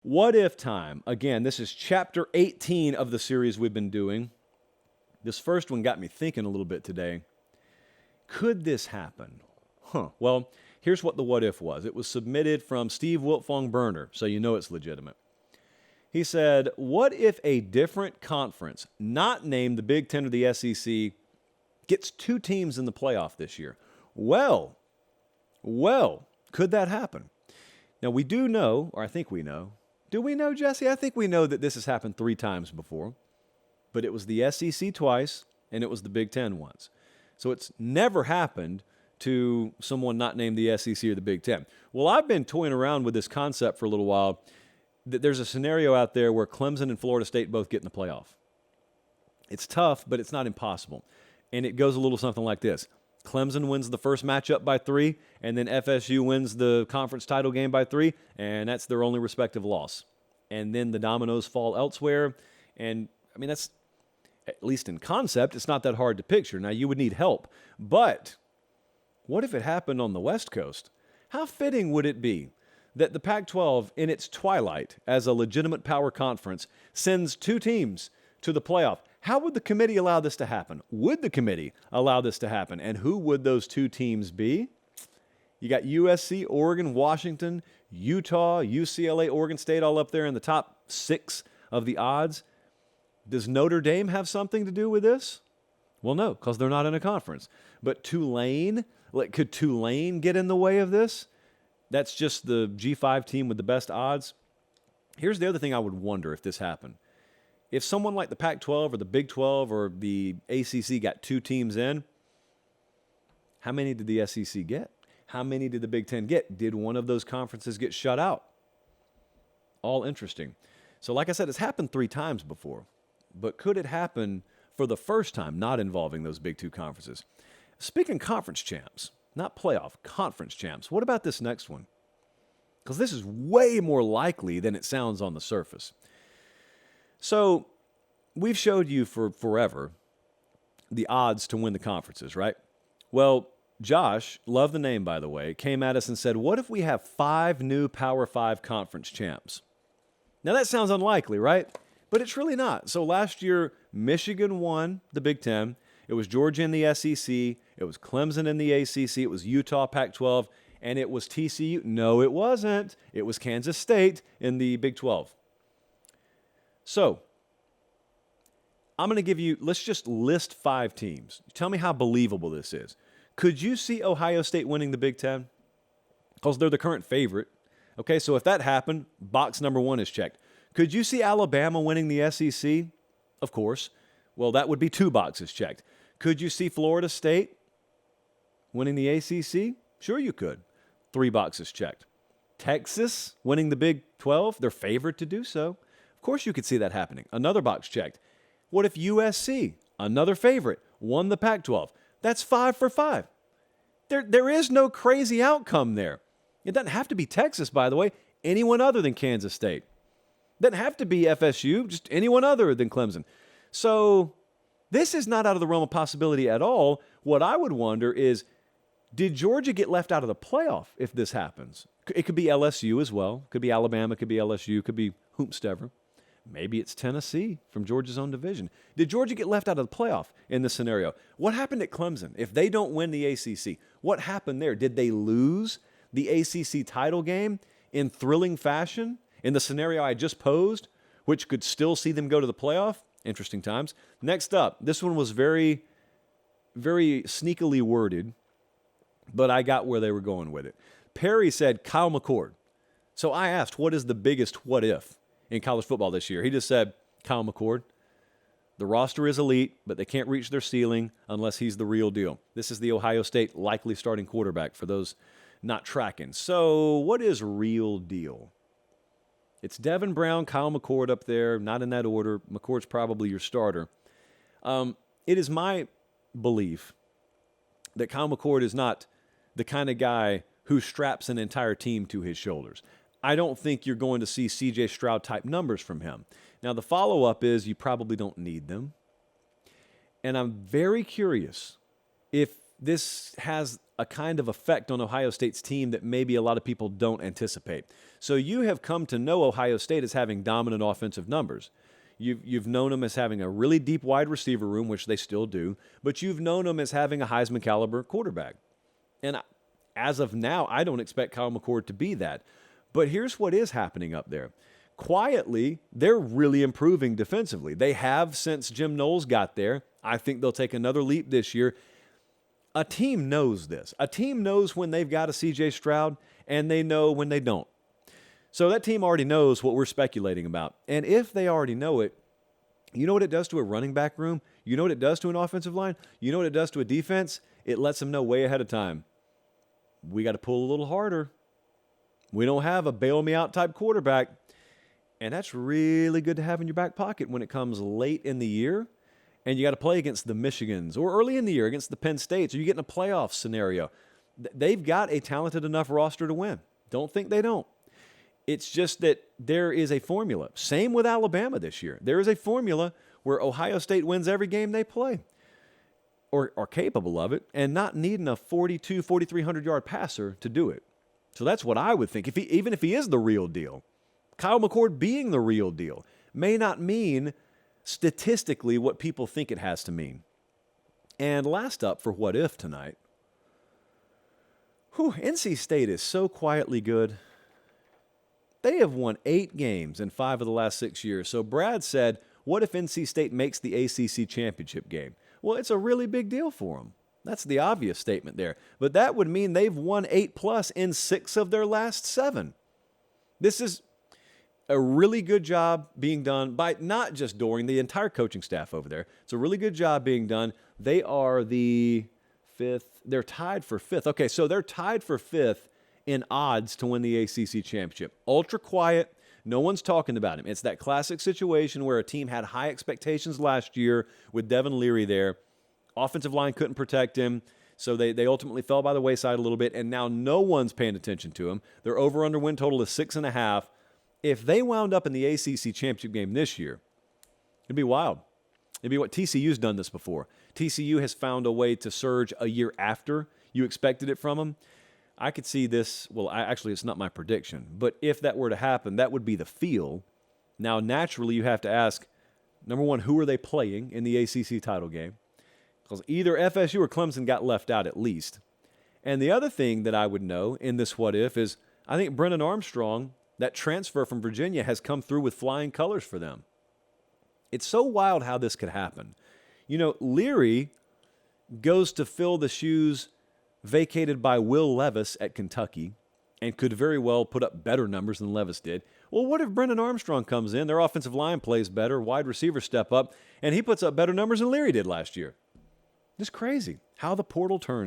What if time? Again, this is chapter 18 of the series we've been doing. This first one got me thinking a little bit today. Could this happen? Well, here's what the what if was. It was submitted from Steve Wiltfong Burner, so you know it's legitimate. He said, what if a different conference, not named the Big Ten or the SEC, gets two teams in the playoff this year? Well, could that happen? Now, we do know, or I think we know. Do we know, Jesse? I think we know that this has happened 3 times before. But it was the SEC twice, and it was the Big Ten once. So it's never happened to someone not named the SEC or the Big Ten. Well, I've been toying around with this concept for a little while, that there's a scenario out there where Clemson and Florida State both get in the playoff. It's tough, but it's not impossible. And it goes a little something like this. Clemson wins the first matchup by 3, and then FSU wins the conference title game by 3, and that's their only respective loss. And then the dominoes fall elsewhere. And, I mean, that's, at least in concept, it's not that hard to picture. Now, you would need help. But what if it happened on the West Coast? How fitting would it be that the Pac-12, in its twilight as a legitimate power conference, sends 2 teams to the playoff? How would the committee allow this to happen? Would the committee allow this to happen? And who would those 2 teams be? You got USC, Oregon, Washington, Utah, UCLA, Oregon State all up there in the top 6 of the odds. Does Notre Dame have something to do with this? Well, no, because they're not in a conference. But Tulane, could Tulane get in the way of this? That's just the G5 team with the best odds. Here's the other thing I would wonder if this happened. If someone like the Pac-12 or the Big 12 or the ACC got 2 teams in, how many did the SEC get? How many did the Big 10 get? Did one of those conferences get shut out? All interesting. So like I said, it's happened 3 times before. But could it happen for the first time, not involving those Big 2 conferences? Speaking conference champs, not playoff, conference champs, what about this next one? Because this is way more likely than it sounds on the surface. So we've showed you for forever the odds to win the conferences, right? Well, Josh, love the name, by the way, came at us and said, what if we have 5 new Power 5 conference champs? Now, that sounds unlikely, right? But it's really not. So last year, Michigan won the Big Ten. It was Georgia in the SEC. It was Clemson in the ACC. It was Utah, Pac-12. And it was TCU. No, it wasn't. It was Kansas State in the Big 12. So, I'm going to give you, let's just list 5 teams. Tell me how believable this is. Could you see Ohio State winning the Big Ten? Because they're the current favorite. Okay, so if that happened, box number 1 is checked. Could you see Alabama winning the SEC? Of course. Well, that would be 2 boxes checked. Could you see Florida State winning the ACC? Sure you could. 3 boxes checked. Texas winning the Big 12? They're favored to do so. Of course you could see that happening. Another box checked. What if USC, another favorite, won the Pac-12? That's 5 for 5. There is no crazy outcome there. It doesn't have to be Texas, by the way. Anyone other than Kansas State. It doesn't have to be FSU, just anyone other than Clemson. So this is not out of the realm of possibility at all. What I would wonder is, did Georgia get left out of the playoff if this happens? It could be LSU as well. Could be Alabama, could be LSU, could be whomstever. Maybe it's Tennessee from Georgia's own division. Did Georgia get left out of the playoff in this scenario? What happened at Clemson? If they don't win the ACC, what happened there? Did they lose the ACC title game in thrilling fashion in the scenario I just posed, which could still see them go to the playoff? Interesting times. Next up, this one was very, very sneakily worded, but I got where they were going with it. Perry said Kyle McCord. So I asked, what is the biggest what if in college football this year? He just said, Kyle McCord. The roster is elite, but they can't reach their ceiling unless he's the real deal. This is the Ohio State likely starting quarterback for those not tracking. So what is real deal? It's Devin Brown, Kyle McCord up there, not in that order. McCord's probably your starter. It is my belief that Kyle McCord is not the kind of guy who straps an entire team to his shoulders. I don't think you're going to see C.J. Stroud-type numbers from him. Now, the follow-up is you probably don't need them. And I'm very curious if this has a kind of effect on Ohio State's team that maybe a lot of people don't anticipate. So you have come to know Ohio State as having dominant offensive numbers. You've known them as having a really deep wide receiver room, which they still do, but you've known them as having a Heisman caliber quarterback. And as of now, I don't expect Kyle McCord to be that. But here's what is happening up there. Quietly, they're really improving defensively. They have since Jim Knowles got there. I think they'll take another leap this year. A team knows this. A team knows when they've got a C.J. Stroud, and they know when they don't. So that team already knows what we're speculating about. And if they already know it, you know what it does to a running back room? You know what it does to an offensive line? You know what it does to a defense? It lets them know way ahead of time. We got to pull a little harder. We don't have a bail-me-out type quarterback. And that's really good to have in your back pocket when it comes late in the year and you got to play against the Michigans, or early in the year against the Penn States, or you get in a playoff scenario. They've got a talented enough roster to win. Don't think they don't. It's just that there is a formula. Same with Alabama this year. There is a formula where Ohio State wins every game they play, or are capable of it, and not needing a 4,300-yard passer to do it. So that's what I would think. Even if he is the real deal, Kyle McCord being the real deal may not mean statistically what people think it has to mean. And last up for what if tonight, NC State is so quietly good. They have won 8 games in 5 of the last 6 years. So Brad said, what if NC State makes the ACC championship game? Well, it's a really big deal for them. That's the obvious statement there. But that would mean they've won 8+ in 6 of their last 7. This is a really good job being done by not just Doring, the entire coaching staff over there. It's a really good job being done. They are the 5th. They're tied for 5th. Okay, so they're tied for 5th in odds to win the ACC championship. Ultra quiet. No one's talking about him. It's that classic situation where a team had high expectations last year with Devin Leary there. Offensive line couldn't protect him, so they ultimately fell by the wayside a little bit, and now no one's paying attention to him. Their over-under win total is 6.5. If they wound up in the ACC championship game this year, it'd be wild. It'd be what TCU's done this before. TCU has found a way to surge a year after you expected it from them. I could see this. Well, actually, it's not my prediction. But if that were to happen, that would be the feel. Now, naturally, you have to ask, number one, who are they playing in the ACC title game? Because either FSU or Clemson got left out at least. And the other thing that I would know in this what if is I think Brennan Armstrong, that transfer from Virginia, has come through with flying colors for them. It's so wild how this could happen. You know, Leary goes to fill the shoes vacated by Will Levis at Kentucky and could very well put up better numbers than Levis did. Well, what if Brennan Armstrong comes in, their offensive line plays better, wide receivers step up, and he puts up better numbers than Leary did last year? It's crazy how the portal turns.